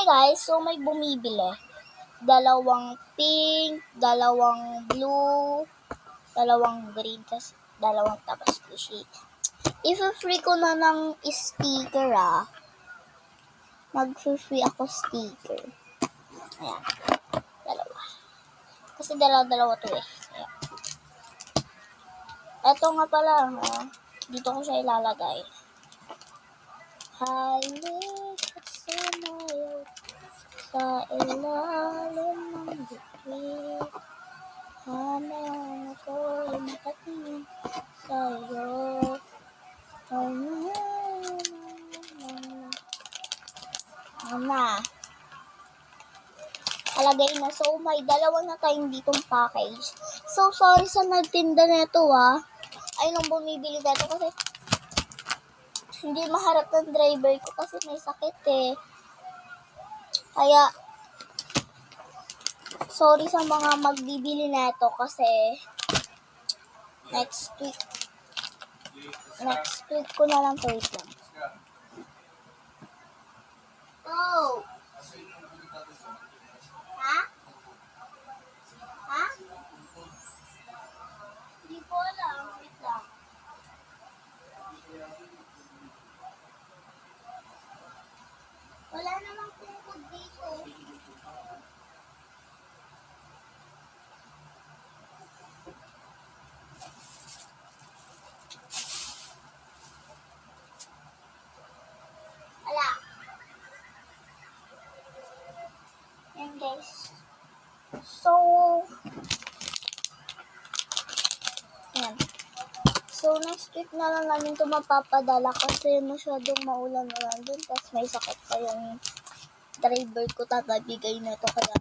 guys, so may bumibili. Dalawang pink, dalawang blue, dalawang green, tas dalawang Tabasco shake. I-free ko na ng sticker Mag-free ako sticker. Ayan. Dalawa. Kasi dalawa to eh. Ayan. Ito nga pala dito ko siya ilalagay. Halik at sumayaw sa ilalim ng bukid. Habang ako'y nakatingin sa'yo. Alagay na. So, may dalawa na tayong ditong package. So, sorry sa nagtinda nito ay nung bumibili dito kasi hindi maharap ng driver ko kasi may sakit eh. Kaya, sorry sa mga magbibili nito kasi next week ko na lang to. Wait lang. Oh! Ha? Hindi ko alam. Wait lang. Wala namang tungkod dito. Wala. Yan guys. So, yan. So, next week na lang namin ito mapapadala kasi masyadong maulan-ulan dun. Tapos may sakit pa yung driver ko, tatabigay na ito. Kaya,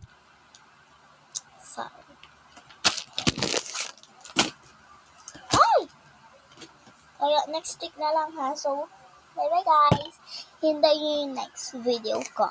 kaya next week na lang So, bye-bye guys. Hintayin yung next video ko.